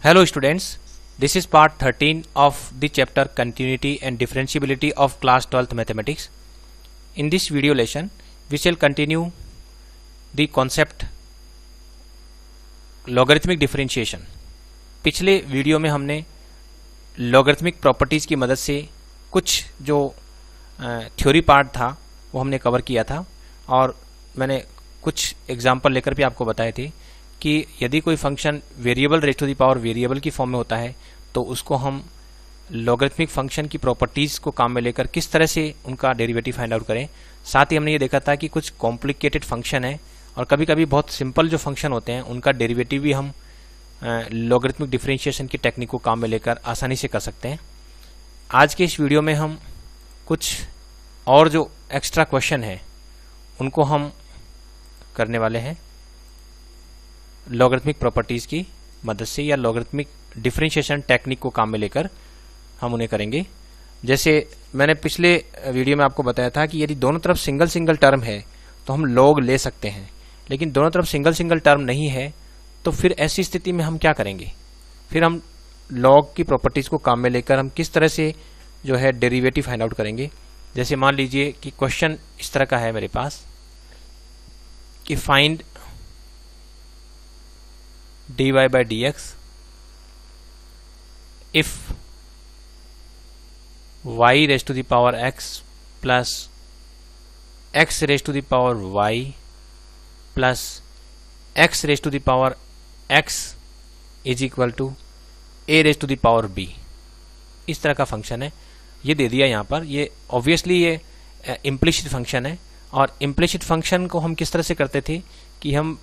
Hello students, this is part 13 of the chapter Continuity and Differentiability of class 12th Mathematics. In this video lesson, we shall continue the concept logarithmic differentiation. पिछले video में हमने logarithmic properties की मदद से कुछ जो theory part था वो हमने कवर किया था और मैंने कुछ एग्जाम्पल लेकर भी आपको बताए थे कि यदि कोई function variable raise to the power variable की फॉर्म में होता है तो उसको हम लॉगरिथमिक फंक्शन की प्रॉपर्टीज को काम में लेकर किस तरह से उनका डेरिवेटिव फाइंड आउट करें। साथ ही हमने ये देखा था कि कुछ कॉम्प्लिकेटेड फंक्शन है और कभी कभी बहुत सिंपल जो फंक्शन होते हैं उनका डेरिवेटिव भी हम लॉगरिथमिक डिफरेंशिएशन की टेक्निक को काम में लेकर आसानी से कर सकते हैं। आज के इस वीडियो में हम कुछ और जो एक्स्ट्रा क्वेश्चन है उनको हम करने वाले हैं लॉगरिथमिक प्रॉपर्टीज की मदद से या लॉगरिथमिक डिफरेंशिएशन टेक्निक को काम में लेकर हम उन्हें करेंगे। जैसे मैंने पिछले वीडियो में आपको बताया था कि यदि दोनों तरफ सिंगल सिंगल टर्म है तो हम लॉग ले सकते हैं, लेकिन दोनों तरफ सिंगल सिंगल टर्म नहीं है तो फिर ऐसी स्थिति में हम क्या करेंगे। फिर हम लॉग की प्रॉपर्टीज को काम में लेकर हम किस तरह से जो है डेरिवेटिव फाइंड आउट करेंगे। जैसे मान लीजिए कि क्वेश्चन इस तरह का है मेरे पास कि find dy by dx if y raised to the power x plus x raised to the power y plus x raised to the power x is equal to a raised to the power b। इस तरह का function है, ये दे दिया यहाँ पर। ये obviously ये इम्प्लिसिट फंक्शन है और इम्प्लिसिट फंक्शन को हम किस तरह से करते थे कि हम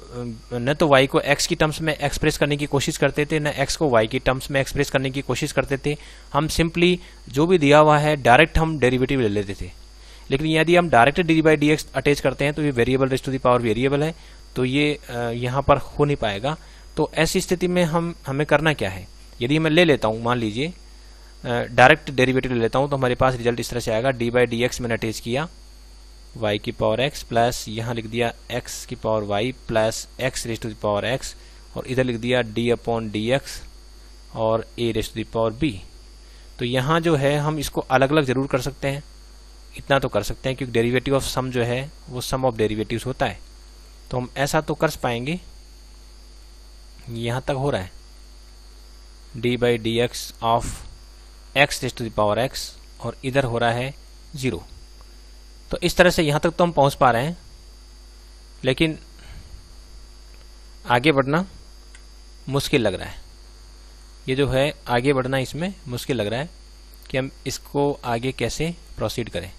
न तो y को x की टर्म्स में एक्सप्रेस करने की कोशिश करते थे, न x को y की टर्म्स में एक्सप्रेस करने की कोशिश करते थे। हम सिंपली जो भी दिया हुआ है डायरेक्ट हम डेरिवेटिव ले लेते थे। लेकिन यदि हम direct d by d x attach करते हैं तो ये variable raise to the power variable है, तो ये यहाँ पर हो नहीं पाएगा। तो ऐसी स्थिति में हमें करना क्या है। यदि मैं ले लेता हूँ, मान लीजिए डायरेक्ट डेरिवेटिव ले लेता हूँ, तो हमारे पास रिजल्ट इस तरह से आएगा। डी बाई डी एक्स मैंने अटैच किया y की पावर x प्लस यहाँ लिख दिया x की power y plus x raise to the power x और इधर लिख दिया d अपॉन डी एक्स और a raise to the power b। तो यहाँ जो है हम इसको अलग अलग जरूर कर सकते हैं, इतना तो कर सकते हैं क्योंकि डेरिवेटिव ऑफ सम जो है वो सम ऑफ डेरिवेटिव्स होता है। तो हम ऐसा तो कर पाएंगे, यहाँ तक हो रहा है d by d x of x raise to the power x और इधर हो रहा है 0। तो इस तरह से यहाँ तक तो हम पहुँच पा रहे हैं, लेकिन आगे बढ़ना मुश्किल लग रहा है। ये जो है आगे बढ़ना इसमें मुश्किल लग रहा है कि हम इसको आगे कैसे प्रोसीड करें।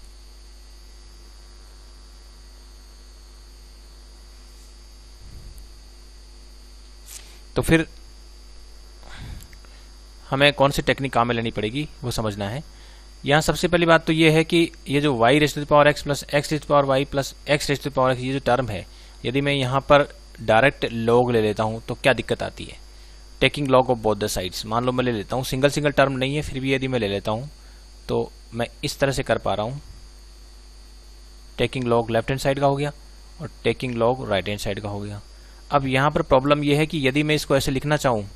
तो फिर हमें कौन सी टेक्निक काम में लेनी पड़ेगी वो समझना है। यहाँ सबसे पहली बात तो ये है कि ये जो y raise to the power x plus x raise to the power y plus x raise to the power x ये जो टर्म है, यदि मैं यहाँ पर डायरेक्ट लॉग ले लेता हूँ तो क्या दिक्कत आती है। Taking log of both the sides, मान लो मैं ले लेता हूँ, सिंगल सिंगल टर्म नहीं है, फिर भी यदि मैं ले लेता हूँ तो मैं इस तरह से कर पा रहा हूँ। Taking log left hand side का हो गया और taking log right hand side का हो गया। अब यहाँ पर प्रॉब्लम यह है कि यदि मैं इसको ऐसे लिखना चाहूँ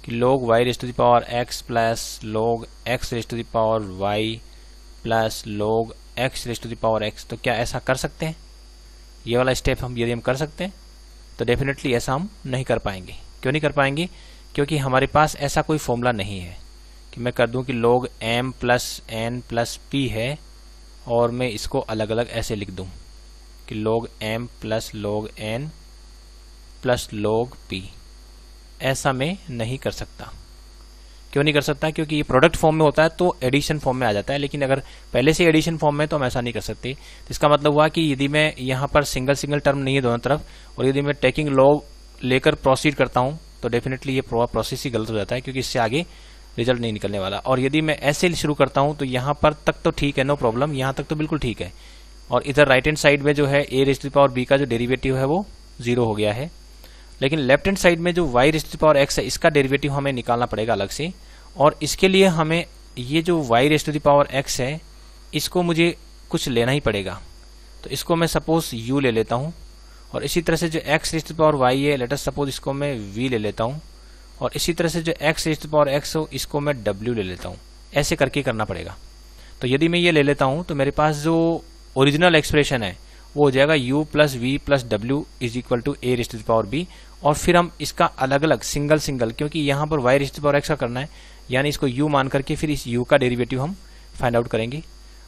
कि log y raise to the power x plus log x raise to the power y plus log x raise to the power x, तो क्या ऐसा कर सकते हैं। ये वाला स्टेप यदि हम कर सकते हैं तो डेफिनेटली ऐसा हम नहीं कर पाएंगे। क्यों नहीं कर पाएंगे? क्योंकि हमारे पास ऐसा कोई फॉर्मूला नहीं है कि मैं कर दूं कि log m plus n plus p है और मैं इसको अलग अलग ऐसे लिख दूं कि log m plus log n plus log p। ऐसा मैं नहीं कर सकता। क्यों नहीं कर सकता? क्योंकि ये प्रोडक्ट फॉर्म में होता है तो एडिशन फॉर्म में आ जाता है, लेकिन अगर पहले से एडिशन फॉर्म में तो हम ऐसा नहीं कर सकते। तो इसका मतलब हुआ कि यदि मैं यहाँ पर सिंगल सिंगल टर्म नहीं है दोनों तरफ और यदि मैं टेकिंग लॉग लेकर प्रोसीड करता हूँ तो डेफिनेटली ये प्रोसेस ही गलत हो जाता है, क्योंकि इससे आगे रिजल्ट नहीं निकलने वाला। और यदि मैं ऐसे शुरू करता हूँ तो यहाँ पर तक तो ठीक है, नो प्रॉब्लम, यहाँ तक तो बिल्कुल ठीक है। और इधर राइट हैंड साइड में जो है a raise to the power b का जो डेरिवेटिव है वो 0 हो गया है। लेकिन लेफ्ट हैंड साइड में जो y raise to the power x है इसका डेरिवेटिव हमें निकालना पड़ेगा अलग से, और इसके लिए हमें ये जो y raise to the power x है इसको मुझे कुछ लेना ही पड़ेगा। तो इसको मैं सपोज u ले लेता हूँ और इसी तरह से जो x raise to the power y है, लेट अस सपोज इसको मैं v ले लेता हूँ और इसी तरह से जो x raise to the power x हो इसको मैं w ले लेता हूँ। ऐसे करके करना पड़ेगा। तो यदि मैं ये ले लेता हूँ तो मेरे पास जो ओरिजिनल एक्सप्रेशन है वो हो जाएगा u प्लस वी प्लस डब्ल्यू is equal to a raise to the power b। और फिर हम इसका अलग अलग सिंगल सिंगल, क्योंकि यहाँ पर y raise to the power x का करना है, यानी इसको u मान करके फिर इस u का डेरिवेटिव हम फाइंड आउट करेंगे।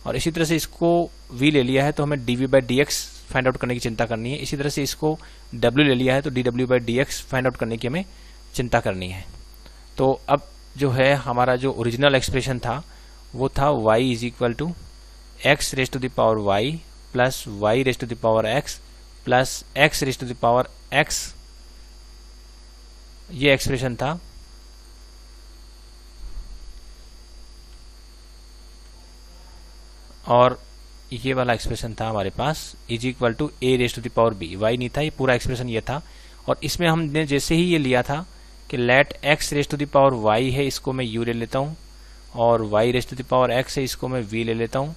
और इसी तरह से इसको v ले लिया है तो हमें dv by dx find out करने की चिंता करनी है। इसी तरह से इसको w ले लिया है तो dw by dx find out करने की हमें चिंता करनी है। तो अब जो है हमारा जो ओरिजिनल एक्सप्रेशन था वो था y is equal to x raise to the power y plus y raise to the power x plus x raise to the power x। ये एक्सप्रेशन था। और ये वाला एक्सप्रेशन था हमारे पास is equal to a raise to the power b। y नहीं था, ये पूरा एक्सप्रेशन ये था। और इसमें हमने जैसे ही ये लिया था कि let x raise to the power y है, इसको मैं u ले लेता हूँ, और y raise to the power x है, इसको मैं v ले लेता हूँ,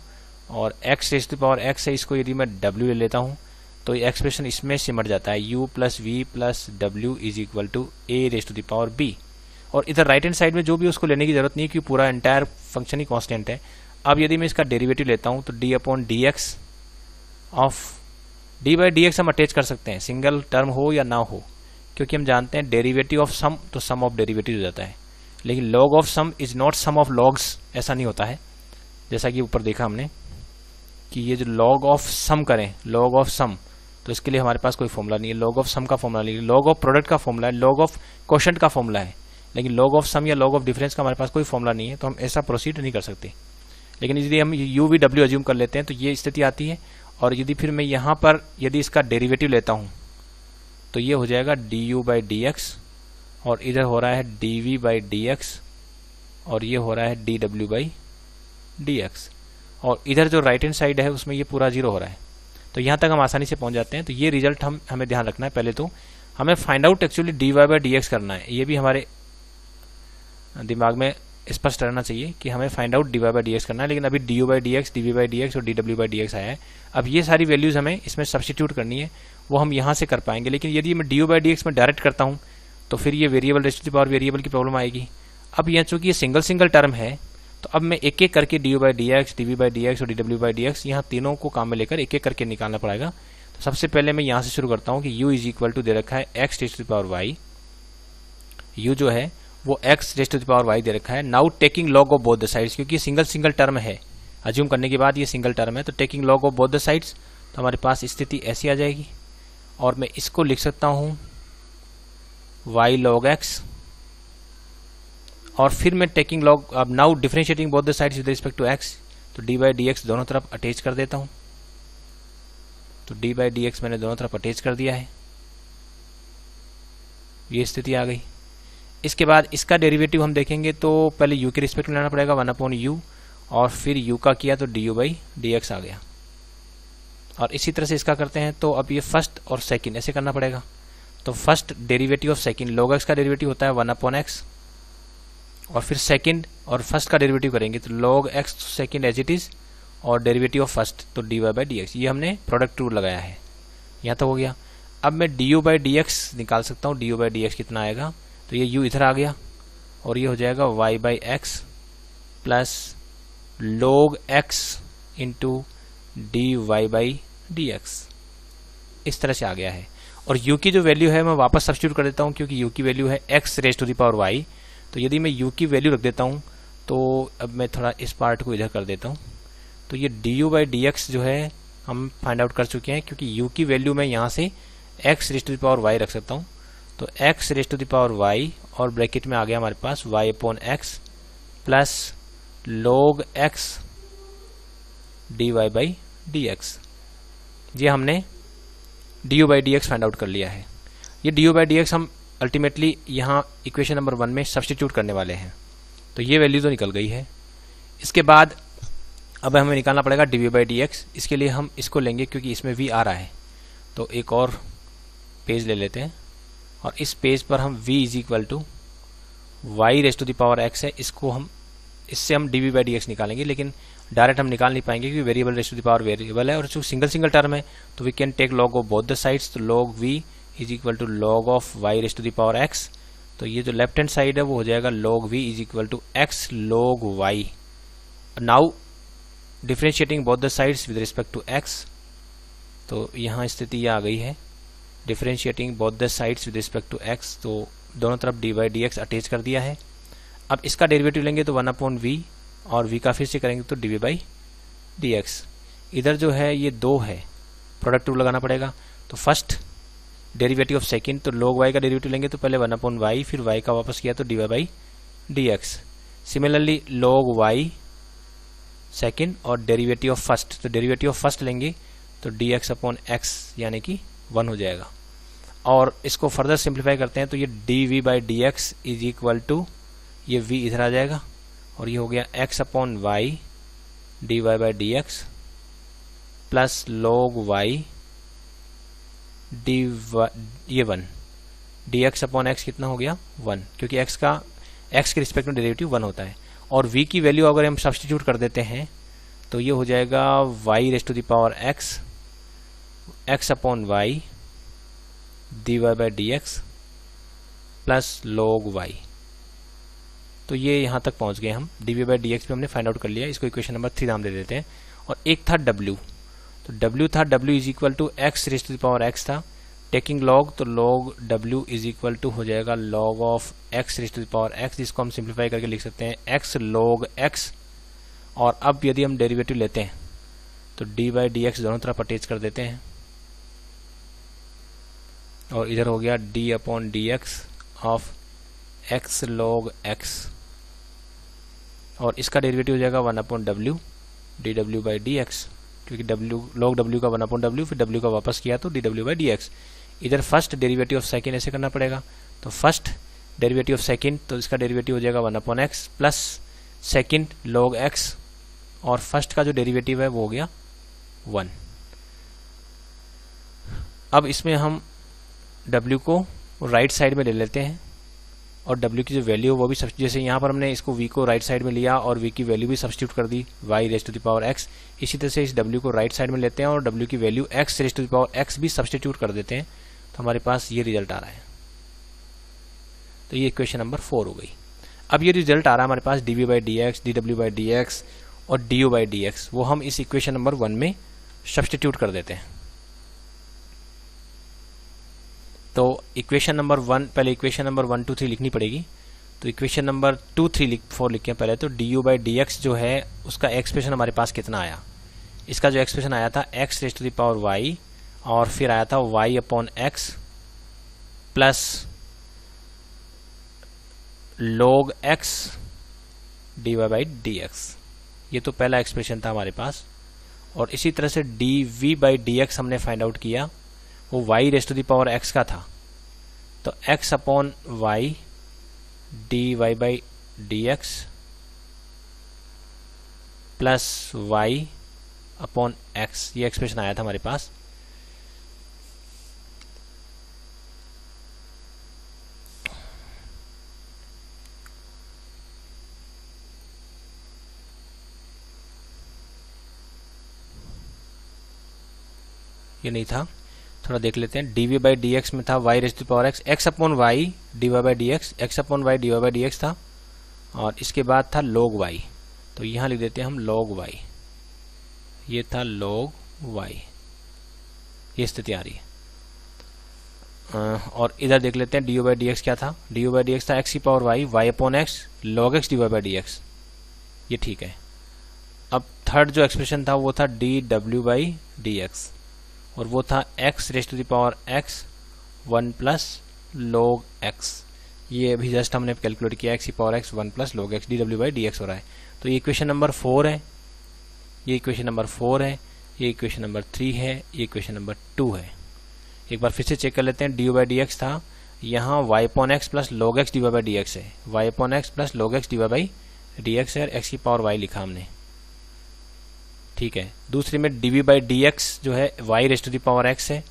और x raise to the power x है, इसको यदि मैं w ले लेता हूँ तो ये एक्सप्रेशन इसमें सिमट जाता है u plus v plus w is equal to a raise to the power b। और इधर राइट हैंड साइड में जो भी उसको लेने की जरूरत नहीं है क्योंकि पूरा एंटायर फंक्शन ही कांस्टेंट है। अब यदि मैं इसका डेरिवेटिव लेता हूँ तो d upon d x of d by d x हम अटैच कर सकते हैं, सिंगल टर्म हो या ना हो, क्योंकि हम जानते हैं डेरिवेटिव ऑफ सम तो सम ऑफ डेरिवेटिव हो जाता है। लेकिन log of sum is not sum of logs, ऐसा नहीं होता है। जैसा कि ऊपर देखा हमने कि ये जो लॉग ऑफ सम करें, लॉग ऑफ सम, तो इसके लिए हमारे पास कोई फॉर्मूला नहीं है। लॉग ऑफ सम का फॉर्मूला नहीं है, लॉग ऑफ प्रोडक्ट का फॉर्मूला है, लॉग ऑफ क्वोशंट का फॉर्मूला है, लेकिन लॉग ऑफ सम या लॉग ऑफ डिफरेंस का हमारे पास कोई फॉर्मूला नहीं है, तो हम ऐसा प्रोसीड नहीं कर सकते। लेकिन यदि हम u v w अज्यूम कर लेते हैं तो ये स्थिति आती है। और यदि फिर मैं यहाँ पर यदि इसका डेरिवेटिव लेता हूँ तो ये हो जाएगा du बाई डी एक्स, और इधर हो रहा है dv बाई डी एक्स, और ये हो रहा है dw बाई डी एक्स, और इधर जो राइट हैंड साइड है उसमें ये पूरा जीरो हो रहा है। तो यहाँ तक हम आसानी से पहुँच जाते हैं। तो ये रिजल्ट हमें ध्यान रखना है। पहले तो हमें find out actually dy by d x करना है, ये भी हमारे दिमाग में स्पष्ट रहना चाहिए कि हमें find out dy by d x करना है। लेकिन अभी du by d x, dv by d x और dw बाई डी एक्स आया है। अब ये सारी वैल्यूज हमें इसमें सब्स्टिट्यूट करनी है, वो हम यहाँ से कर पाएंगे। लेकिन यदि मैं du बाई डी एक्स में डायरेक्ट करता हूँ तो फिर ये variable raise to the power variable की प्रॉब्लम आएगी। अब यहाँ चूंकि ये सिंगल सिंगल टर्म है तो अब मैं एक एक करके du by d x, dv by d x और dw बाई डी एक्स यहाँ तीनों को काम में लेकर एक एक करके निकालना पड़ेगा। तो सबसे पहले मैं यहाँ से शुरू करता हूँ कि u इज इक्वल टू दे रखा है x raise to the power y, u जो है वो x raise to the power y दे रखा है। Now taking log of both the sides, क्योंकि ये सिंगल सिंगल टर्म है, अज्यूम करने के बाद ये सिंगल टर्म है, तो taking log of both the sides, तो हमारे पास स्थिति ऐसी आ जाएगी। और मैं इसको लिख सकता हूँ y log x, और फिर मैं टेकिंग लॉग, अब now differentiating both the sides with respect to x, तो d बाई डी एक्स दोनों तरफ अटैच कर देता हूँ। तो d बाई डी एक्स मैंने दोनों तरफ अटैच कर दिया है, ये स्थिति आ गई। इसके बाद इसका डेरिवेटिव हम देखेंगे तो पहले u के रिस्पेक्ट में लेना पड़ेगा 1 अपॉन u, और फिर u का किया तो du बाई डी एक्स आ गया। और इसी तरह से इसका करते हैं तो अब ये फर्स्ट और सेकंड ऐसे करना पड़ेगा। तो first derivative of second, log x का डेरिवेटिव होता है 1 अपॉन x, और फिर सेकंड और फर्स्ट का डेरिवेटिव करेंगे तो log x second as it is, और डेरिवेटिव ऑफ फर्स्ट तो dy बाई डी एक्स। ये हमने प्रोडक्ट रूल लगाया है, यहाँ तक हो गया। अब मैं du बाई डी एक्स निकाल सकता हूँ, du बाई डी एक्स कितना आएगा, तो ये u इधर आ गया, और ये हो जाएगा y by x plus log x into dy by d x, इस तरह से आ गया है। और u की जो वैल्यू है मैं वापस सब्स्टिट्यूट कर देता हूँ, क्योंकि u की वैल्यू है x raise to the power y। तो यदि मैं u की वैल्यू रख देता हूँ तो अब मैं थोड़ा इस पार्ट को इधर कर देता हूँ, तो ये du बाई डी एक्स जो है हम फाइंड आउट कर चुके हैं, क्योंकि u की वैल्यू मैं यहाँ से x raise to the power y रख सकता हूँ। तो x raise to the power y, और ब्रैकेट में आ गया हमारे पास y upon x plus log x dy by d x. ये हमने du by d x find out कर लिया है। ये du बाई डी एक्स हम अल्टीमेटली यहाँ इक्वेशन नंबर 1 में सब्स्टिट्यूट करने वाले हैं, तो ये वैल्यू तो निकल गई है। इसके बाद अब हमें निकालना पड़ेगा dv बाई डी एक्स। इसके लिए हम इसको लेंगे क्योंकि इसमें v आ रहा है, तो एक और पेज ले लेते हैं, और इस पेज पर हम v is equal to y raise to the power x है, इससे हम dv बाई डी एक्स निकालेंगे। लेकिन डायरेक्ट हम निकाल नहीं पाएंगे क्योंकि variable raise to the power variable है, और जो सिंगल सिंगल टर्म है तो we can take log of both the sides. तो log v is equal to log of y raise to the power x तो ये जो लेफ्ट हैंड साइड है वो हो जाएगा log v is equal to x log y। Now differentiating both the sides with respect to x, तो यहाँ स्थिति ये आ गई है, differentiating both the sides with respect to x, तो दोनों तरफ dy dx अटैच कर दिया है। अब इसका डेरिवेटिव लेंगे तो 1/v और v का फिर से करेंगे तो dv dx। इधर जो है ये 2 है, प्रोडक्ट रूल लगाना पड़ेगा। तो फर्स्ट डेरिवेटिव ऑफ सेकंड, तो log y का डेरिवेटिव लेंगे तो पहले 1/y, फिर y का वापस किया तो dy dx। Similarly log y second और डेरिवेटिव ऑफ फर्स्ट, तो डेरिवेटिव ऑफ फर्स्ट लेंगे तो dx/x यानी कि 1 हो जाएगा। और इसको फर्दर सिंप्लीफाई करते हैं तो ये dv dx is equal to, ये v इधर आ जाएगा और ये हो गया x/y dy dx plus log y ये 1 dx/x कितना हो गया 1, क्योंकि x के रिस्पेक्ट में डेरिवेटिव 1 होता है। और v की वैल्यू अगर हम सब्स्टिट्यूट कर देते हैं तो ये हो जाएगा y⁻x x/y dy dx plus log y। तो ये यहाँ तक पहुँच गए हम, dv dx पे हमने फाइंड आउट कर लिया। इसको इक्वेशन नंबर 3 नाम दे देते हैं। और एक था w, तो w था w is equal to x⁻x था, टेकिंग log, तो log w is equal to हो जाएगा log ऑफ x⁻x, जिसको हम सिंप्लीफाई करके लिख सकते हैं x log x। और अब यदि हम डेरिवेटिव लेते हैं तो dy dx दोनों तरफ अटैच कर देते हैं और इधर हो गया d/dx of x log x, और इसका डेरिवेटिव हो जाएगा 1/w dw dx, क्योंकि log w का 1/w, फिर w का वापस किया तो dw dx। इधर फर्स्ट डेरिवेटिव ऑफ सेकंड ऐसे करना पड़ेगा, तो फर्स्ट डेरिवेटिव ऑफ सेकंड, तो इसका डेरिवेटिव हो जाएगा 1/x plus second log x, और फर्स्ट का जो डेरिवेटिव है वो हो गया 1। अब इसमें हम w को राइट साइड में ले लेते हैं और w की जो वैल्यू वो भी, जैसे यहाँ पर हमने इसको v को राइट साइड में लिया और v की वैल्यू भी सब्स्टिट्यूट कर दी y⁻x, इसी तरह से इस w को राइट साइड में लेते हैं और w की वैल्यू x⁻x भी सब्स्टिट्यूट कर देते हैं, तो हमारे पास ये रिजल्ट आ रहा है। तो ये इक्वेशन नंबर 4 हो गई। अब ये रिजल्ट आ रहा है हमारे पास dv dx, dw dx और du dx, वो हम इस इक्वेशन नंबर 1 में सब्स्टिट्यूट कर देते हैं। तो इक्वेशन नंबर 1, पहले इक्वेशन नंबर 1 2 3 लिखनी पड़ेगी। तो इक्वेशन नंबर 2 3 4 लिखें पहले। तो du dx जो है उसका एक्सप्रेशन हमारे पास कितना आया, इसका जो एक्सप्रेशन आया था x⁻y और फिर आया था y/x plus log x dy dx, ये तो पहला एक्सप्रेशन था हमारे पास। और इसी तरह से dv dx हमने फाइंड आउट किया, वो y⁻x का था, तो x/y dy dx plus y/x, ये एक्सप्रेशन आया था हमारे पास। ये नहीं था, थोड़ा देख लेते हैं। dv dx में था y⁻x x/y dy dx, x/y dy dx था, और इसके बाद था log y, तो यहाँ लिख देते हैं हम log y, ये था log y, ये स्थिति आ रही है। और इधर देख लेते हैं du dx क्या था, du dx था x⁻y y/x log x dy dx, ये ठीक है। अब थर्ड जो एक्सप्रेशन था वो था dw dx, और वो था x⁻x 1 प्लस log x, ये अभी जस्ट हमने कैलकुलेट किया x⁻x 1 plus log x dw dx हो रहा है। तो ये इक्वेशन नंबर 4 है, ये इक्वेशन नंबर 4 है, ये इक्वेशन नंबर 3 है, ये इक्वेशन नंबर 2 है। एक बार फिर से चेक कर लेते हैं। du dx था, यहाँ y/x plus log x dy dx है, y/x plus log x dy dx है, और x⁻y लिखा हमने, ठीक है। दूसरे में dv dx जो है y⁻x है,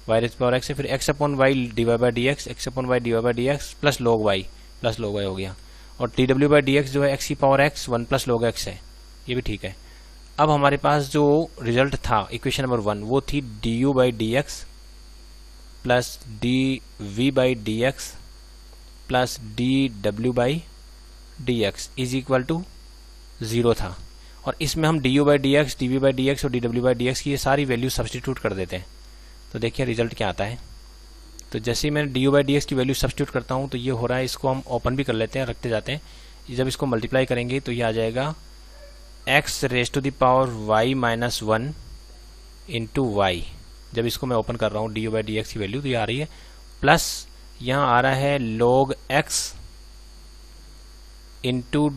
y⁻x है, फिर x/y dy dx, x/y dy dx plus log y हो गया, और dw dx जो है x⁻x 1 प्लस log x है, ये भी ठीक है। अब हमारे पास जो रिजल्ट था इक्वेशन नंबर 1 वो थी du dx plus dv dx plus d डब्ल्यू by d x is equal to 0 था, और इसमें हम d u by d x, d v by d x और डी डब्ल्यू बाई डी एक्स की ये सारी वैल्यू सब्सटीट्यूट कर देते हैं। तो देखिए रिजल्ट क्या आता है। तो जैसे ही मैं D u by d x की वैल्यू सब्सटीट्यूट करता हूँ तो ये हो रहा है, इसको हम ओपन भी कर लेते हैं, रखते जाते हैं। जब इसको मल्टीप्लाई करेंगे तो ये आ जाएगा x raise to the power y minus 1 into y. जब इसको मैं ओपन कर रहा हूँ d u by d x की वैल्यू तो ये आ रही है, प्लस यहाँ आ रहा है log x into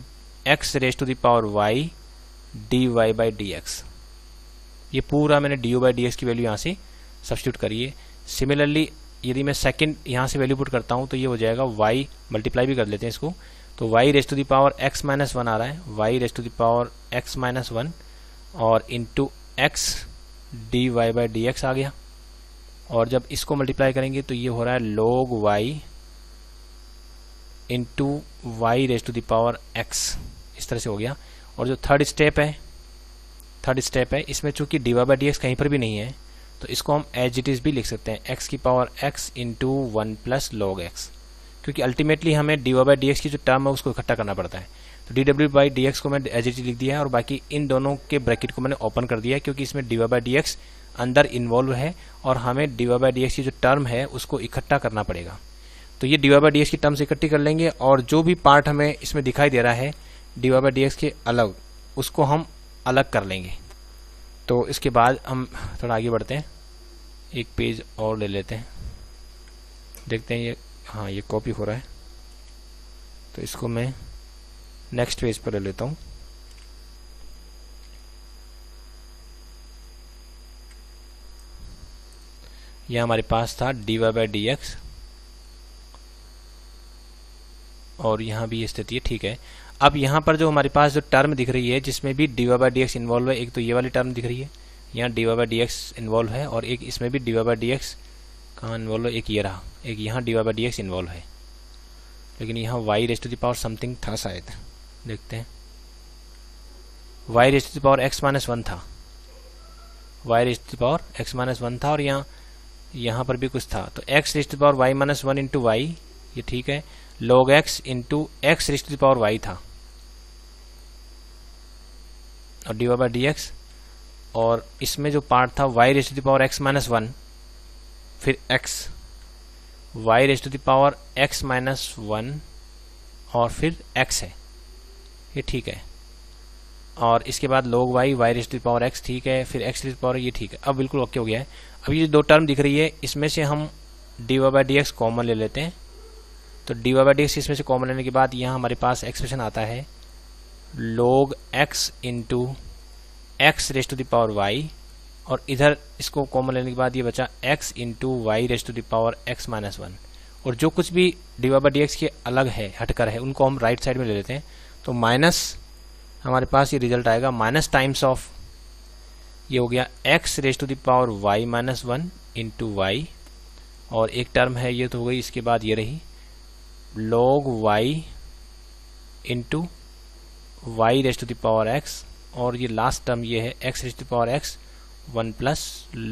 x raise to the power y d y by d x. ये पूरा मैंने d u by d x की वैल्यू यहाँ से सब्सटीट्यूट करी है। सिमिलरली यदि मैं सेकंड यहाँ से वैल्यू पुट करता हूँ तो ये हो जाएगा y, मल्टीप्लाई भी कर लेते हैं इसको, तो y raise to the power x minus 1 आ रहा है, y raise to the power x minus 1 और into x d y by d x आ गया। और जब इसको मल्टीप्लाई करेंगे तो ये हो रहा है log y into y raise to the power x, इस तरह से हो गया। और जो थर्ड स्टेप है इसमें चूंकि d y by d x कहीं पर भी नहीं है तो इसको हम एज इट इज भी लिख सकते हैं, x की power x into 1 plus log x, क्योंकि अल्टीमेटली हमें d y by d x की जो टर्म है उसको इकट्ठा करना पड़ता है। तो डी डब्ल्यू बाई डी एक्स को मैंने एज इट इज लिख दिया है और बाकी इन दोनों के ब्रैकेट को मैंने ओपन कर दिया है, क्योंकि इसमें d y by d x अंदर इन्वॉल्व है और हमें d y by d x की जो टर्म है उसको इकट्ठा करना पड़ेगा। तो ये d y by d x की टर्म्स इकट्ठी कर लेंगे और जो भी पार्ट हमें इसमें दिखाई दे रहा है d y by d x के अलग, उसको हम अलग कर लेंगे। तो इसके बाद हम थोड़ा आगे बढ़ते हैं, एक पेज और ले लेते हैं, देखते हैं ये, हाँ ये कॉपी हो रहा है तो इसको मैं नेक्स्ट पेज पर ले लेता हूँ। यह हमारे पास था d y by d x और यहाँ भी ये स्थिति है, ठीक है। अब यहाँ पर जो हमारे पास जो टर्म दिख रही है जिसमें भी d y by d x involve है, एक तो ये वाली टर्म दिख रही है, यहाँ d y by d x involve है और एक इसमें भी d y by d x कहाँ इन्वॉल्व है, एक ये रहा, एक यहाँ d y by d x involve है, लेकिन यहाँ y raise to the power something था शायद, देखते हैं। Y raise to the power x minus 1 था, y raise to the power x minus 1 था और यहाँ पर भी कुछ था, तो x raise to the power y minus 1 into y, ये ठीक है, log x into x raise to the power y था और d y by d x, और इसमें जो पार्ट था y raise to the power x minus 1, फिर x, y raise to the power x minus 1 और फिर x है, ये ठीक है। और इसके बाद log y raise to the power x, ठीक है, फिर x raise to the power, ये ठीक है। अब बिल्कुल ओके हो गया है। अब ये दो टर्म दिख रही है इसमें से हम d y by d x common ले लेते हैं, तो d y by d x इसमें से कॉमन लेने के बाद यहाँ हमारे पास एक्सप्रेशन आता है log x into x raise to the power y, और इधर इसको कॉमन लेने के बाद ये बचा x into y raise to the power x minus 1, और जो कुछ भी d y by d x के अलग है, हटकर है, उनको हम राइट साइड में ले लेते हैं। तो माइनस हमारे पास ये रिजल्ट आएगा, माइनस टाइम्स ऑफ ये हो गया x raise to the power y minus 1 into y, और एक टर्म है ये तो हो गई, इसके बाद ये रही log y into y raise to the power x, और ये लास्ट टर्म ये है x raise to the power x 1 plus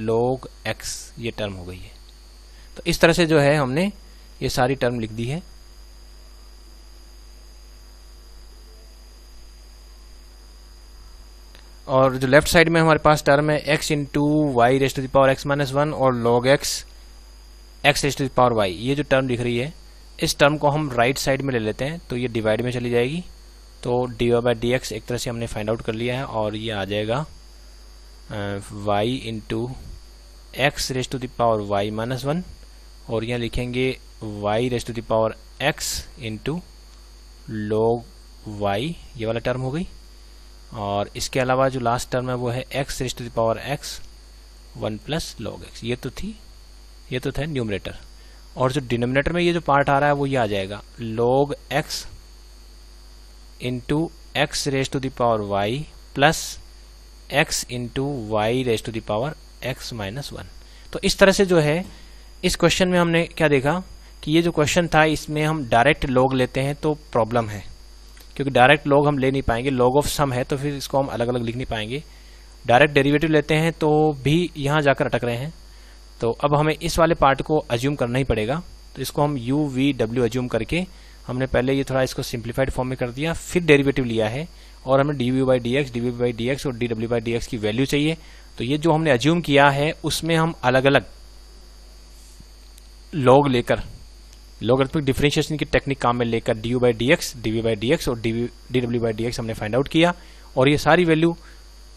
log x, ये टर्म हो गई है। तो इस तरह से जो है हमने ये सारी टर्म लिख दी है। और जो लेफ्ट साइड में हमारे पास टर्म है x into y raise to the power x minus 1 और log x raise to the power y, ये जो टर्म दिख रही है इस टर्म को हम राइट साइड में ले लेते हैं तो ये डिवाइड में चली जाएगी। तो d y by d x एक तरह से हमने फाइंड आउट कर लिया है और ये आ जाएगा y into x raise to the power y minus 1, और यहाँ लिखेंगे y raise to the power x into log y, ये वाला टर्म हो गई। और इसके अलावा जो लास्ट टर्म है वो है x raise to the power x 1 plus log x, ये तो था न्यूमरेटर। और जो डिनोमिनेटर में ये जो पार्ट आ रहा है वो ये आ जाएगा log x into x raise to the power y plus x into y raise to the power x minus 1। तो इस तरह से जो है इस क्वेश्चन में हमने क्या देखा कि ये जो क्वेश्चन था इसमें हम डायरेक्ट log लेते हैं तो प्रॉब्लम है, क्योंकि डायरेक्ट log हम ले नहीं पाएंगे, log ऑफ सम है तो फिर इसको हम अलग अलग लिख नहीं पाएंगे। डायरेक्ट डेरिवेटिव लेते हैं तो भी यहाँ जाकर अटक रहे हैं। तो अब हमें इस वाले पार्ट को अज्यूम करना ही पड़ेगा तो इसको हम u v w एज्यूम करके हमने पहले ये थोड़ा इसको सिंप्लीफाइड फॉर्म में कर दिया, फिर डेरिवेटिव लिया है और हमें dv/dx और dw/dx की वैल्यू चाहिए। तो ये जो हमने एज्यूम किया है उसमें हम अलग अलग लॉग लेकर, लॉगरिथमिक डिफरेंशिएशन की टेक्निक काम में लेकर du/dx, dv/dx और dw/dx हमने फाइंड आउट किया, और ये सारी वैल्यू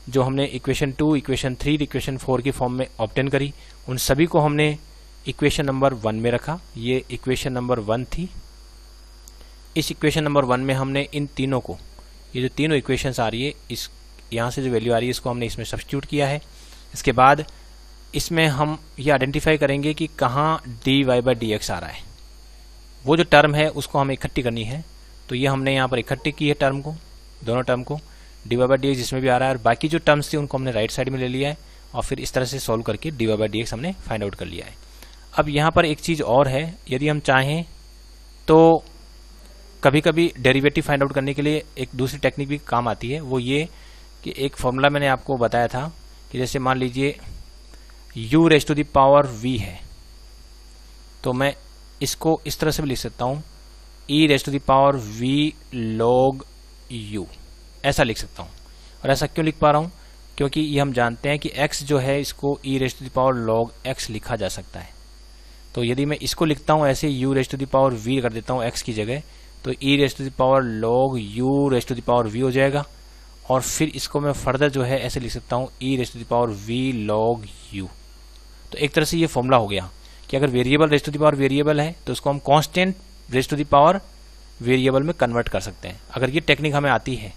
जो हमने इक्वेशन 2, इक्वेशन 3, इक्वेशन 4 की फॉर्म में ऑब्टेन करी, उन सभी को हमने इक्वेशन नंबर 1 में रखा। ये इक्वेशन नंबर 1 थी। इस इक्वेशन नंबर 1 में हमने इन तीनों को, ये जो तीनों इक्वेशंस आ रही है, इस यहाँ से जो वैल्यू आ रही है इसको हमने इसमें सब्स्टिट्यूट किया है। इसके बाद इसमें हम ये आइडेंटिफाई करेंगे कि कहाँ dy/dx आ रहा है। वो जो टर्म है उसको हमें इकट्ठी करनी है, तो ये हमने यहाँ पर इकट्ठी की है टर्म को, दोनों टर्म को, dy/dx जिसमें भी आ रहा है, और बाकी जो टर्म्स थी उनको हमने राइट साइड में ले लिया है और फिर इस तरह से सॉल्व करके dy/dx हमने फाइंड आउट कर लिया है। अब यहाँ पर एक चीज़ और है, यदि हम चाहें तो कभी कभी डेरिवेटिव फाइंड आउट करने के लिए एक दूसरी टेक्निक भी काम आती है। वो ये कि एक फॉर्मूला मैंने आपको बताया था कि जैसे मान लीजिए u⁻v है, तो मैं इसको इस तरह से भी लिख सकता हूँ e⁻v log u, ऐसा लिख सकता हूँ। और ऐसा क्यों लिख पा रहा हूँ? क्योंकि ये हम जानते हैं कि x जो है इसको e⁻log x लिखा जा सकता है। तो यदि मैं इसको लिखता हूँ ऐसे u⁻v कर देता हूँ x की जगह, तो e⁻log u⁻v हो जाएगा, और फिर इसको मैं फर्दर जो है ऐसे लिख सकता हूँ e⁻v log u। तो एक तरह से ये फॉर्मूला हो गया कि अगर variable raise to the power variable है तो उसको हम constant raise to the power variable में कन्वर्ट कर सकते हैं। अगर ये टेक्निक हमें आती है,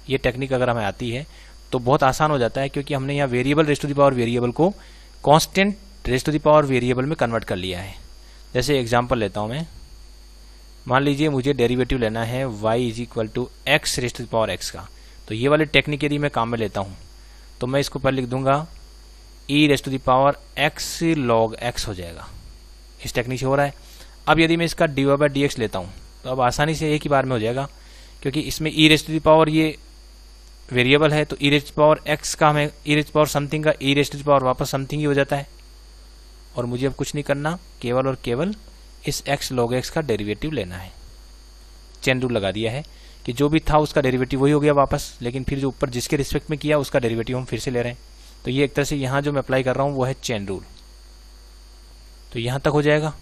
ये टेक्निक अगर हमें आती है तो बहुत आसान हो जाता है, क्योंकि हमने यहाँ variable raise to the power variable को constant raise to the power variable में कन्वर्ट कर लिया है। जैसे एग्जांपल लेता हूँ मैं, मान लीजिए मुझे डेरिवेटिव लेना है y = x raise to the power x का। तो ये वाली टेक्निक यदि मैं काम में लेता हूँ तो मैं इसको पहले लिख दूंगा e⁻x log x हो जाएगा। इस टेक्निक से हो रहा है। अब यदि मैं इसका dy/dx लेता हूँ तो अब आसानी से एक ही बार में हो जाएगा, क्योंकि इसमें e⁻ ये वेरिएबल है, तो e⁻x का हमें e⁻ समथिंग का e⁻ वापस समथिंग ही हो जाता है, और मुझे अब कुछ नहीं करना, केवल और केवल इस x log x का डेरिवेटिव लेना है। चेन रूल लगा दिया है कि जो भी था उसका डेरिवेटिव वही हो गया वापस, लेकिन फिर जो ऊपर जिसके रिस्पेक्ट में किया उसका डेरिवेटिव हम फिर से ले रहे हैं। तो ये एक तरह से यहाँ जो मैं अप्लाई कर रहा हूँ वो है चेन रूल। तो यहाँ तक हो जाएगा।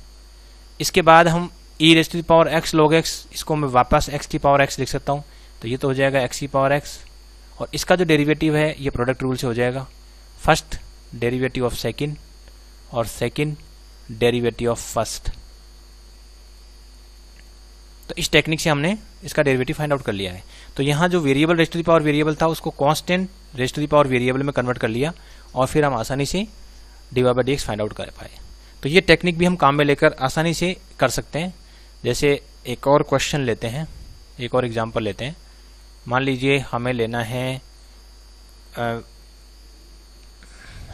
इसके बाद हम e⁻x log x, इसको मैं वापस x की पावर x लिख सकता हूँ, तो ये तो हो जाएगा x की पावर x, और इसका जो डेरिवेटिव है ये प्रोडक्ट रूल से हो जाएगा, फर्स्ट डेरिवेटिव ऑफ सेकंड और सेकंड डेरिवेटिव ऑफ फर्स्ट। तो इस टेक्निक से हमने इसका डेरिवेटिव फाइंड आउट कर लिया है। तो यहाँ जो variable raise to the power variable था उसको constant raise to the power variable में कन्वर्ट कर लिया, और फिर हम आसानी से dy/dx फाइंड आउट कर पाए। तो ये टेक्निक भी हम काम में लेकर आसानी से कर सकते हैं। जैसे एक और क्वेश्चन लेते हैं, एक और एग्जांपल लेते हैं। मान लीजिए हमें लेना है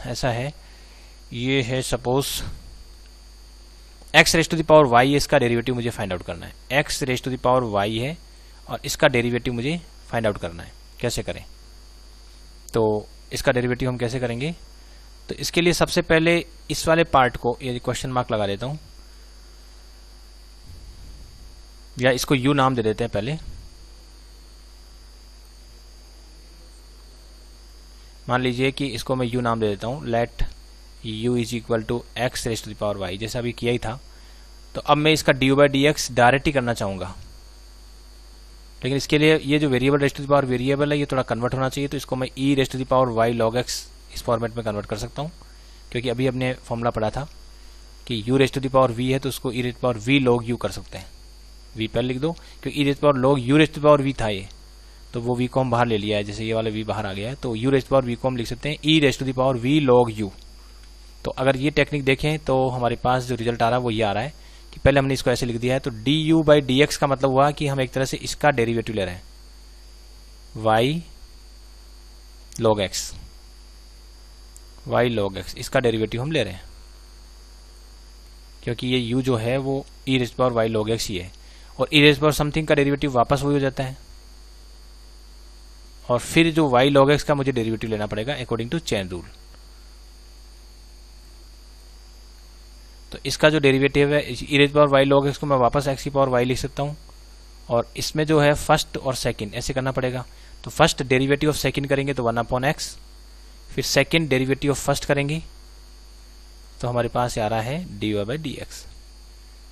ऐसा है, ये है suppose x raise to the power y, इसका डेरिवेटिव मुझे फाइंड आउट करना है। x raise to the power y है और इसका डेरिवेटिव मुझे फाइंड आउट करना है। कैसे करें? तो इसका डेरिवेटिव हम कैसे करेंगे? तो इसके लिए सबसे पहले इस वाले पार्ट को ये क्वेश्चन मार्क लगा देता हूं, या इसको u नाम दे देते हैं पहले। मान लीजिए कि इसको मैं u नाम दे देता हूं, let u = x raise to the power y, जैसा अभी किया ही था। तो अब मैं इसका dy/dx डायरेक्ट ही करना चाहूँगा, लेकिन इसके लिए ये जो variable raise to the power variable है ये थोड़ा कन्वर्ट होना चाहिए। तो इसको मैं e⁻y log x इस फॉर्मेट में कन्वर्ट कर सकता हूँ, क्योंकि अभी हमने फॉर्मूला पढ़ा था कि u⁻v है तो उसको e⁻v log u कर सकते हैं। v पहले लिख दो, क्योंकि e⁻log u⁻v था ये, तो वो v को हम बाहर ले लिया है, जैसे ये वाला v बाहर आ गया है, तो u⁻v को हम लिख सकते हैं e⁻v log u। तो अगर ये टेक्निक देखें तो हमारे पास जो रिजल्ट आ रहा है वो ये आ रहा है कि पहले हमने इसको ऐसे लिख दिया है। तो du/dx का मतलब हुआ कि हम एक तरह से इसका डेरिवेटिव ले रहे हैं, y log x, इसका डेरिवेटिव हम ले रहे हैं, क्योंकि ये u जो है वो e⁻y log x ही है, और e⁻ समथिंग का डेरिवेटिव वापस वही हो जाता है, और फिर जो y log x का मुझे डेरिवेटिव लेना पड़ेगा अकॉर्डिंग टू चेन रूल। तो इसका जो डेरिवेटिव है e raise power y log x को मैं वापस एक्स की पावर वाई लिख सकता हूँ, और इसमें जो है फर्स्ट और सेकंड ऐसे करना पड़ेगा। तो फर्स्ट डेरिवेटिव ऑफ सेकंड करेंगे तो 1/x, फिर सेकंड डेरिवेटिव ऑफ फर्स्ट करेंगे तो हमारे पास आ रहा है dy/dx।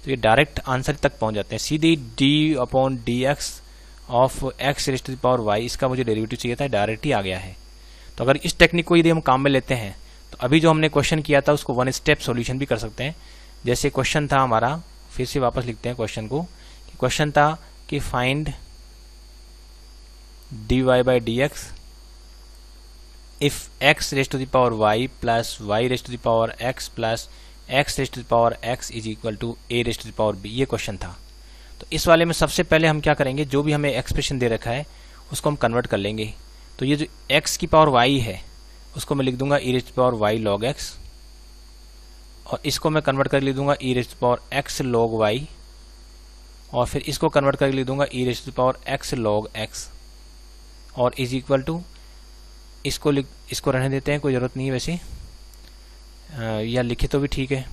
तो ये डायरेक्ट आंसर तक पहुंच जाते हैं, सीधी d/dx of x raise to the power y, इसका मुझे डेरिवेटिव चाहिए था, डायरेक्ट ही आ गया है। तो अगर इस टेक्निक को यदि हम काम में लेते हैं तो अभी जो हमने क्वेश्चन किया था उसको वन स्टेप सॉल्यूशन भी कर सकते हैं। जैसे क्वेश्चन था हमारा, फिर से वापस लिखते हैं क्वेश्चन को। क्वेश्चन था कि find dy/dx if x raise to the power y plus y raise to the power x plus x raise to the power x is equal to a raise to the power b, ये question था। तो इस वाले में सबसे पहले हम क्या करेंगे, जो भी हमें एक्सप्रेशन दे रखा है उसको हम कन्वर्ट कर लेंगे। तो ये जो x की पावर y है उसको मैं लिख दूंगा e raise to the power y log x, और इसको मैं कन्वर्ट कर लिख दूंगा e raise to the power x log y, और फिर इसको कन्वर्ट करके लिख दूंगा e raise to the power x log x, और इज इक्वल टू इसको रहने देते हैं, कोई ज़रूरत नहीं है वैसे, या लिखे तो भी ठीक है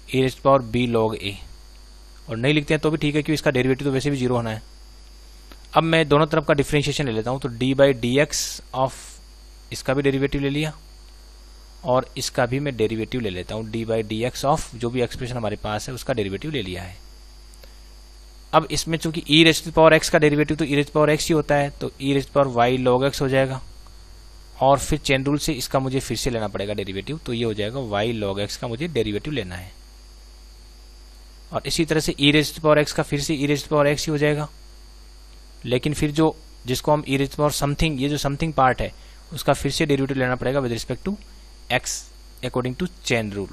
e raise to the power b log a, और नहीं लिखते हैं तो भी ठीक है क्योंकि इसका डेरिवेटिव तो वैसे भी 0 होना है। अब मैं दोनों तरफ का डिफरेंशिएशन ले लेता हूँ, तो d/dx ऑफ इसका भी डेरिवेटिव ले लिया और इसका भी मैं डेरिवेटिव ले लेता हूँ, d/dx ऑफ जो भी एक्सप्रेशन हमारे पास है उसका डेरिवेटिव ले लिया है। अब इसमें चूंकि e raise to the power x का डेरिवेटिव तो e raise to the power x ही होता है, तो e raise to the power y log x हो जाएगा, और फिर चेन रूल से इसका मुझे फिर से लेना पड़ेगा डेरिवेटिव, तो ये हो जाएगा y log x का मुझे डेरिवेटिव लेना है। और इसी तरह से e raise to the power x का फिर से e raise to the power x ही हो जाएगा, लेकिन फिर जो जिसको हम e raise to the power something, ये जो समथिंग पार्ट है उसका फिर से डेरिवेटिव लेना पड़ेगा with respect to x according to chain rule.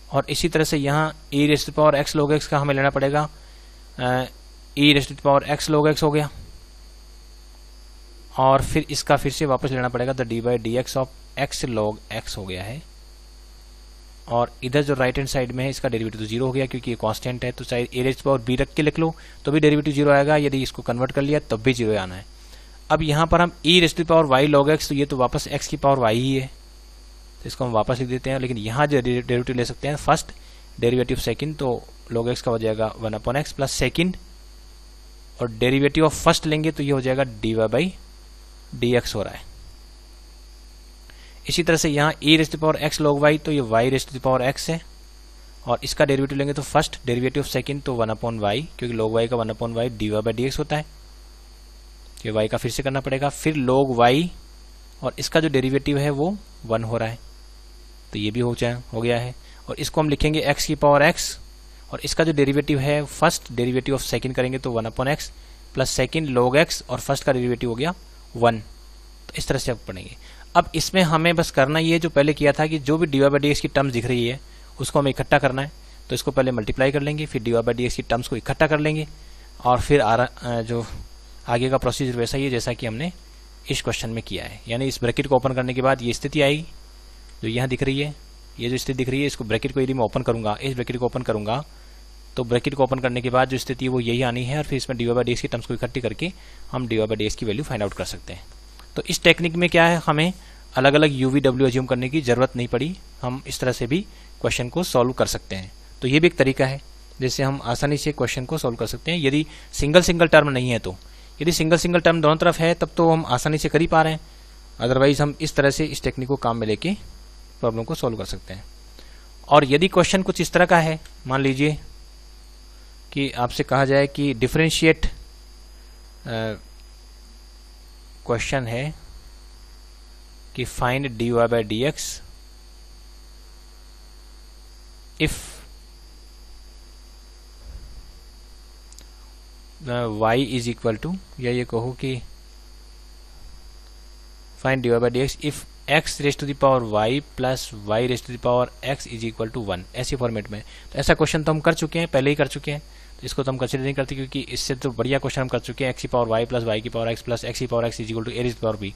और इसी तरह से यहाँ e raise to the power x log x का हमें लेना पड़ेगा e raise to the power x log x हो गया, और फिर इसका फिर से वापस लेना पड़ेगा तो d/dx of x log x हो गया है, और इधर जो राइट हैंड साइड में है इसका डेरिवेटिव तो 0 हो गया क्योंकि ये कांस्टेंट है, तो चाहे e raise to the power b रख के लिख लो तो भी डेरिवेटिव 0 आएगा, यदि इसको कन्वर्ट कर लिया तब भी 0 आना है। अब यहाँ पर हम e raise to the power y log x, तो ये तो वापस x की पावर y ही है, तो इसको हम वापस लिख देते हैं, लेकिन यहाँ जो डेरिवेटिव ले सकते हैं फर्स्ट डेरिवेटिव सेकंड, तो log x का हो जाएगा 1/x प्लस सेकंड, और डेरिवेटिव ऑफ फर्स्ट लेंगे तो ये हो जाएगा dy/dx हो रहा है। इसी तरह से यहाँ e raise to the power x log y, तो ये y raise to the power x है, और इसका डेरिवेटिव लेंगे तो फर्स्ट डेरिवेटिव ऑफ सेकंड तो 1/y, क्योंकि log y का 1/y dy/dx होता है, ये y का फिर से करना पड़ेगा, फिर log y, और इसका जो डेरिवेटिव है वो 1 हो रहा है, तो ये भी हो गया है, और इसको हम लिखेंगे x की पावर x, और इसका जो डेरिवेटिव है फर्स्ट डेरिवेटिव ऑफ सेकंड करेंगे तो 1/x plus second log x, और फर्स्ट का डेरिवेटिव हो गया 1। तो इस तरह से आप पढ़ेंगे। अब इसमें हमें बस करना ये जो पहले किया था कि जो भी dy/dx की टर्म्स दिख रही है उसको हमें इकट्ठा करना है, तो इसको पहले मल्टीप्लाई कर लेंगे, फिर dy/dx की टर्म्स को इकट्ठा कर लेंगे, और फिर जो आगे का प्रोसीजर वैसा ही है जैसा कि हमने इस क्वेश्चन में किया है। यानी इस ब्रैकेट को ओपन करने के बाद ये स्थिति आएगी जो यहाँ दिख रही है, ये जो स्थिति दिख रही है, इसको ब्रैकेट को यदि मैं ओपन करूंगा, इस ब्रैकेट को ओपन करूंगा, तो ब्रैकेट को ओपन करने के बाद जो स्थिति है वो यही आनी है, और फिर इसमें dy/dx की टर्म्स को इकट्ठी करके हम dy/dx की वैल्यू फाइंड आउट कर सकते हैं। तो इस टेक्निक में क्या है, हमें अलग अलग UV/W अज्यूम करने की जरूरत नहीं पड़ी, हम इस तरह से भी क्वेश्चन को सॉल्व कर सकते हैं। तो ये भी एक तरीका है जिससे हम आसानी से क्वेश्चन को सॉल्व कर सकते हैं, यदि सिंगल टर्म नहीं है तो। यदि सिंगल टर्म दोनों तरफ है तब तो हम आसानी से कर ही पा रहे हैं, अदरवाइज हम इस तरह से इस टेक्निक को काम में लेके प्रॉब्लम को सॉल्व कर सकते हैं। और यदि क्वेश्चन कुछ इस तरह का है, मान लीजिए कि आपसे कहा जाए कि डिफरेंशिएट क्वेश्चन है कि find dy/dx if y is equal to, या ये कहो कि find dy/dx if x raise to the power y plus y raise to the power x is equal to 1, ऐसे फॉर्मेट में। तो ऐसा क्वेश्चन तो हम कर चुके हैं, पहले ही कर चुके हैं, तो इसको तो हम कंसिडर नहीं करते क्योंकि इससे तो बढ़िया क्वेश्चन हम कर चुके हैं, x की पावर y प्लस y की पावर x प्लस x की power x is equal to a raise to the power b।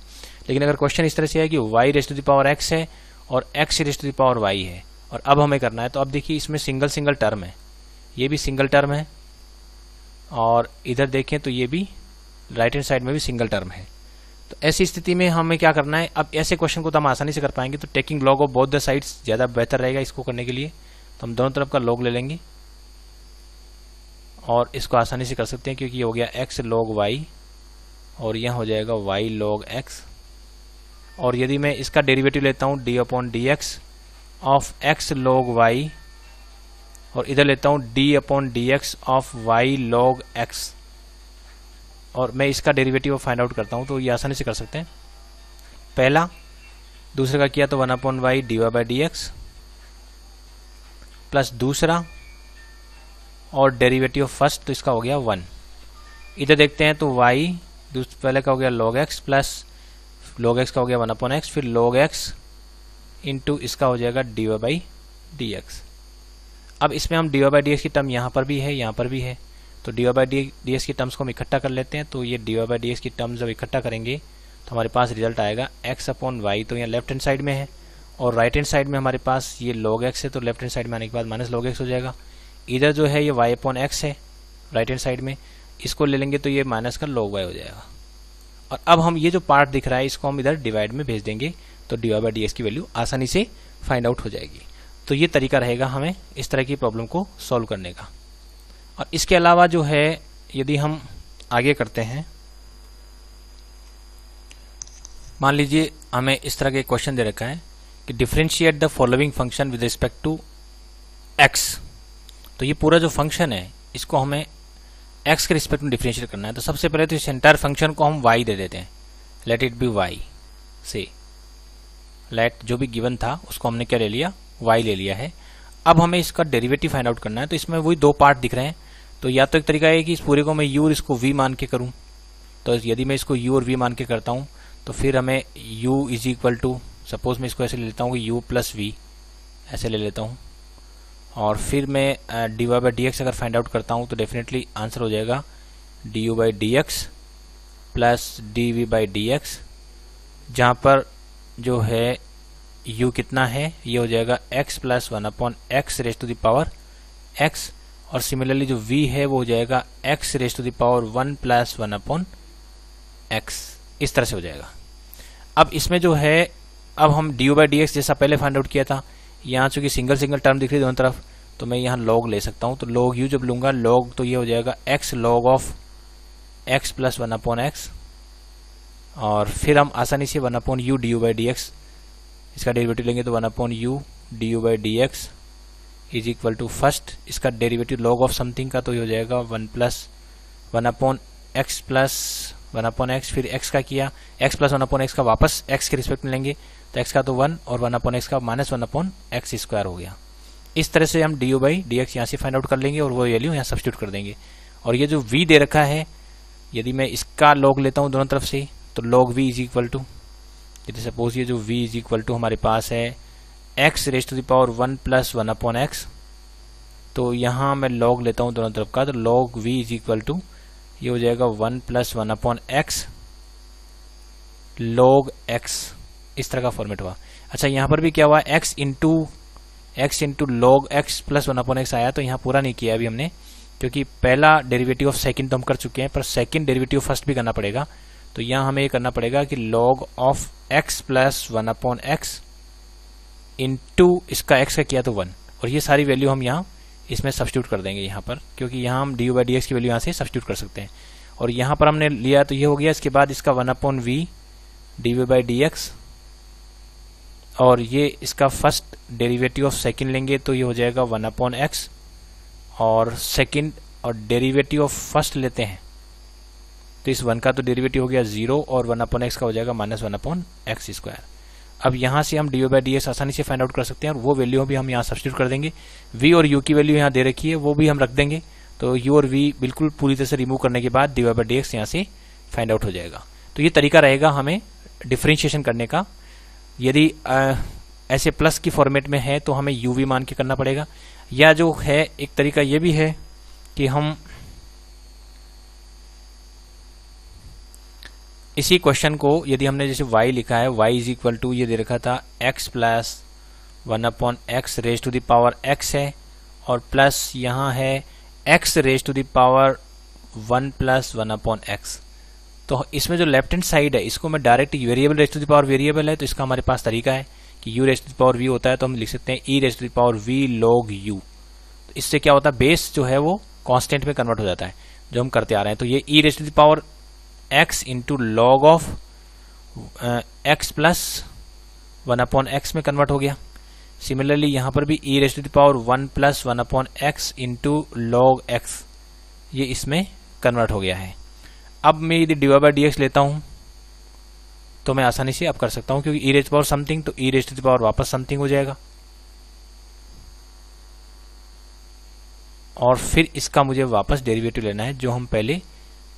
लेकिन अगर क्वेश्चन इस तरह से है कि y raise to the power x है और x raise to the power y है, और अब हमें करना है, तो अब देखिए इसमें सिंगल टर्म है, ये भी सिंगल टर्म है, और इधर देखें तो ये भी राइट हैंड साइड में भी सिंगल टर्म है। तो ऐसी स्थिति में हमें क्या करना है, अब ऐसे क्वेश्चन को तो हम आसानी से कर पाएंगे, तो taking log of both the sides ज़्यादा बेहतर रहेगा इसको करने के लिए। तो हम दोनों तरफ का लॉग ले लेंगे और इसको आसानी से कर सकते हैं, क्योंकि ये हो गया x log y और यह हो जाएगा y log x। और यदि मैं इसका डेरिवेटिव लेता हूँ d/dx of x log y और इधर लेता हूँ d/dx of y log x और मैं इसका डेरिवेटिव फाइंड आउट करता हूँ, तो ये आसानी से कर सकते हैं। पहला दूसरे का किया तो 1/y dy/dx प्लस दूसरा और डेरिवेटिव फर्स्ट, तो इसका हो गया 1। इधर देखते हैं तो y पहले का हो गया log x plus log x का हो गया 1/x, फिर log x इंटू इसका हो जाएगा dy/dx। अब इसमें हम dy/dx की टर्म यहाँ पर भी है, यहाँ पर भी है, तो dy/dx की टर्म्स को हम इकट्ठा कर लेते हैं। तो ये dy/dx की टर्म्स जब इकट्ठा करेंगे तो हमारे पास रिजल्ट आएगा x/y, तो यहाँ लेफ्ट हैंड साइड में है और राइट हैंड साइड में हमारे पास ये log x है, तो लेफ्ट हैंड साइड में आने के बाद माइनस log x हो जाएगा। इधर जो है ये y/x है राइट हैंड साइड में, इसको ले लेंगे तो ये माइनस का log y हो जाएगा। और अब हम ये जो पार्ट दिख रहा है इसको हम इधर डिवाइड में भेज देंगे, तो dy/dx की वैल्यू आसानी से फाइंड आउट हो जाएगी। तो ये तरीका रहेगा हमें इस तरह की प्रॉब्लम को सॉल्व करने का। और इसके अलावा जो है यदि हम आगे करते हैं, मान लीजिए हमें इस तरह के क्वेश्चन दे रखा है कि differentiate the following function with respect to x। तो ये पूरा जो फंक्शन है इसको हमें x के रिस्पेक्ट में डिफरेंशिएट करना है। तो सबसे पहले तो इस एंटायर फंक्शन को हम y दे देते हैं, लेट इट बी y से, लेट जो भी गिवन था उसको हमने क्या ले लिया, y ले लिया है। अब हमें इसका डेरिवेटिव फाइंड आउट करना है, तो इसमें वही दो पार्ट दिख रहे हैं। तो या तो एक तरीका है कि इस पूरे को मैं u और इसको v मान के करूं, तो यदि मैं इसको u और v मान के करता हूं तो फिर हमें u is equal to, suppose मैं इसको ऐसे ले लेता हूं कि u प्लस v ऐसे ले लेता हूं, और फिर मैं dy/dx अगर फाइंड आउट करता हूं तो डेफिनेटली आंसर हो जाएगा du/dx प्लस dv/dx, जहां पर जो है u कितना है, ये हो जाएगा x plus 1/x raise to the power x, और सिमिलरली जो v है वो हो जाएगा x raise to the power 1 plus 1/x, इस तरह से हो जाएगा। अब इसमें जो है, अब हम du/dx जैसा पहले फाइंड आउट किया था, यहाँ चूंकि सिंगल सिंगल टर्म दिख रही है दोनों तरफ, तो मैं यहाँ log ले सकता हूँ। तो log u जब लूंगा log, तो ये हो जाएगा x log of x plus 1/x, और फिर हम आसानी से 1/u du/dx इसका डेरिवेटिव लेंगे, तो 1/u du/dx is equal to first इसका डेरिवेटिव log ऑफ समथिंग का, तो ये हो जाएगा 1 प्लस 1/x प्लस 1/x, फिर x का किया x प्लस 1/x का वापस x के रिस्पेक्ट में लेंगे, तो x का तो 1 और 1/x का माइनस 1/x स्क्वायर हो गया। इस तरह से हम du/dx यहाँ से फाइंड आउट कर लेंगे और वो वैल्यू यहाँ सब्स्टिट्यूट कर देंगे। और ये जो v दे रखा है, यदि मैं इसका log लेता हूँ दोनों तरफ से, तो log v is equal to, यदि सपोज ये जो v इज इक्वल टू हमारे पास है x raise to the power 1 plus 1/x, तो यहाँ मैं log लेता हूँ दोनों तरफ का, तो log v is equal to ये हो जाएगा 1 प्लस 1/x log x, इस तरह का फॉर्मेट हुआ। अच्छा, यहाँ पर भी क्या हुआ, x into log x plus 1/x आया, तो यहाँ पूरा नहीं किया अभी हमने, क्योंकि पहला डेरिवेटिव ऑफ सेकंड तो हम कर चुके हैं, पर सेकंड डेरिवेटिव फर्स्ट भी करना पड़ेगा। तो यहाँ हमें ये करना पड़ेगा कि log of x plus 1/x into इसका x का किया तो 1, और ये सारी वैल्यू हम यहाँ इसमें सब्स्टिट्यूट कर देंगे यहाँ पर, क्योंकि यहाँ हम du/dx की वैल्यू यहाँ से सब्स्टिट्यूट कर सकते हैं। और यहाँ पर हमने लिया तो ये हो गया, इसके बाद इसका 1/v dv/dx, और ये इसका फर्स्ट डेरिवेटिव ऑफ सेकंड लेंगे तो ये हो जाएगा 1/x, और सेकंड और डेरिवेटिव ऑफ फर्स्ट लेते हैं तो इस 1 का तो डेरिवेटिव हो गया 0 और 1/x का हो जाएगा माइनस 1/x स्क्वायर। अब यहाँ से हम du/dx आसानी से फाइंड आउट कर सकते हैं, और वो वैल्यू भी हम यहाँ सब्स्टिट्यूट कर देंगे। v और u की वैल्यू यहाँ दे रखी है, वो भी हम रख देंगे, तो u और v बिल्कुल पूरी तरह से रिमूव करने के बाद du/dx यहाँ से फाइंड आउट हो जाएगा। तो ये तरीका रहेगा हमें डिफरेंशिएशन करने का। यदि ऐसे प्लस की फॉर्मेट में है तो हमें u v मान के करना पड़ेगा, या जो है एक तरीका ये भी है कि हम इसी क्वेश्चन को, यदि हमने जैसे y लिखा है, y इज इक्वल टू ये दे रखा था x plus 1/x raise to the power x है, और प्लस यहाँ है x raise to the power 1 plus 1/x। तो इसमें जो लेफ्ट हैंड साइड है इसको मैं direct variable raise to the power variable है तो इसका हमारे पास तरीका है कि u raise to the power v होता है तो हम लिख सकते हैं e raise to the power v log u। तो इससे क्या होता है, बेस जो है वो कांस्टेंट में कन्वर्ट हो जाता है जो हम करते आ रहे हैं। तो ये e raise to the power x into log of x plus 1/x में कन्वर्ट हो गया। सिमिलरली यहाँ पर भी e raise to the power 1 plus 1/x into log x, ये इसमें कन्वर्ट हो गया है। अब मैं यदि dy बाई dx लेता हूं तो मैं आसानी से अब कर सकता हूं, क्योंकि e raise to power something तो e raise to the power वापस समथिंग हो जाएगा और फिर इसका मुझे वापस डेरिवेटिव लेना है जो हम पहले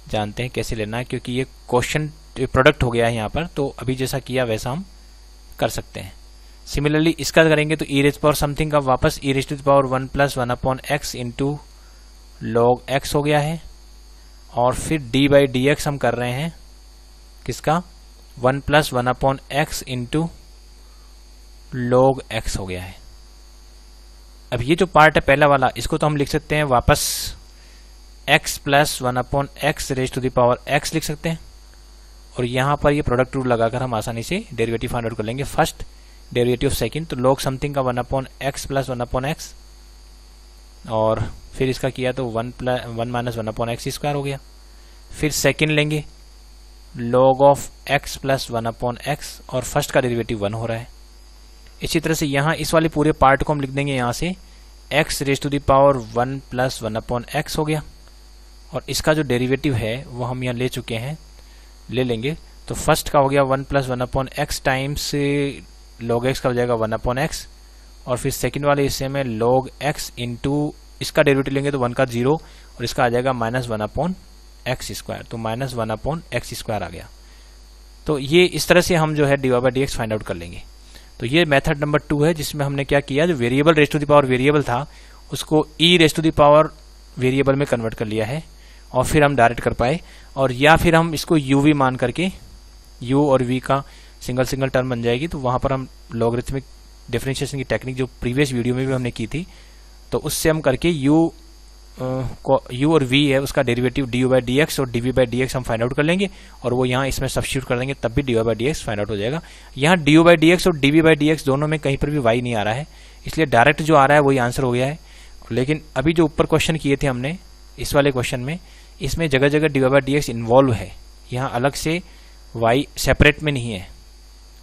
जानते हैं कैसे लेना है, क्योंकि ये क्वेश्चन प्रोडक्ट हो गया है यहाँ पर। तो अभी जैसा किया वैसा हम कर सकते हैं। सिमिलरली इसका करेंगे तो e raise to power something का वापस e raise to the power 1 plus 1/x into log x हो गया है और फिर d बाई डी एक्स हम कर रहे हैं किसका, 1 plus 1/x into log x हो गया है। अब ये जो पार्ट है पहला वाला इसको तो हम लिख सकते हैं वापस x plus 1/x raise to the power x लिख सकते हैं और यहाँ पर ये प्रोडक्ट रूल लगाकर हम आसानी से डेरिवेटिव फाइंड आउट कर लेंगे। फर्स्ट डेरिवेटिव ऑफ सेकंड, तो लॉग समथिंग का 1/x प्लस 1/x और फिर इसका किया तो 1 माइनस 1/x स्क्वायर हो गया। फिर सेकंड लेंगे log of x plus 1/x और फर्स्ट का डेरिवेटिव 1 हो रहा है। इसी तरह से यहाँ इस वाले पूरे पार्ट को हम लिख देंगे यहाँ से x raise to the power 1 plus 1/x हो गया और इसका जो डेरिवेटिव है वो हम यहाँ ले चुके हैं, ले लेंगे। तो फर्स्ट का हो गया 1 plus 1/x times log x का हो जाएगा 1/x और फिर सेकंड वाले हिस्से में log x इंटू इसका डेरिवेटिव लेंगे तो 1 का 0 और इसका आ जाएगा माइनस 1/x स्क्वायर, तो माइनस 1/x स्क्वायर आ गया। तो ये इस तरह से हम जो है dy by dx find out कर लेंगे। तो ये मेथड नंबर 2 है जिसमें हमने क्या किया, जो variable raise to the power variable था उसको e raise to the power variable में कन्वर्ट कर लिया है और फिर हम डायरेक्ट कर पाए। और या फिर हम इसको uv मान करके u और v का सिंगल सिंगल टर्म बन जाएगी, तो वहां पर हम लॉगरिथमिक डिफरेंशिएशन की टेक्निक जो प्रीवियस वीडियो में भी हमने की थी तो उससे हम करके u और v है उसका डेरिवेटिव du बाई dx और dv बाई dx हम फाइंड आउट कर लेंगे और वो यहाँ इसमें सब्स्टिट्यूट कर देंगे तब भी dy by dx find out हो जाएगा। यहाँ du बाई dx और dv बाई dx दोनों में कहीं पर भी y नहीं आ रहा है, इसलिए डायरेक्ट जो आ रहा है वही आंसर हो गया है। लेकिन अभी जो ऊपर क्वेश्चन किए थे हमने इस वाले क्वेश्चन में, इसमें जगह जगह dy बाई dx इन्वॉल्व है, यहाँ अलग से y सेपरेट में नहीं है,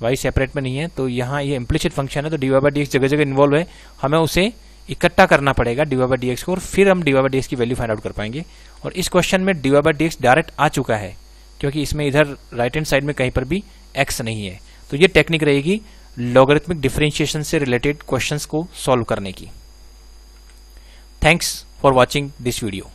y सेपरेट में नहीं है। तो यहाँ ये इम्प्लिसिट फंक्शन है तो dy बाई dx जगह जगह इन्वॉल्व है, हमें उसे इकट्ठा करना पड़ेगा dy बाई dx को और फिर हम dy बाई dx की वैल्यू फाइंड आउट कर पाएंगे। और इस क्वेश्चन में dy बाई dx डायरेक्ट आ चुका है क्योंकि इसमें इधर राइट हैंड साइड में कहीं पर भी x नहीं है। तो ये टेक्निक रहेगी लॉगरिथमिक डिफरेंशिएशन से रिलेटेड क्वेश्चंस को सॉल्व करने की। Thanks for watching this video.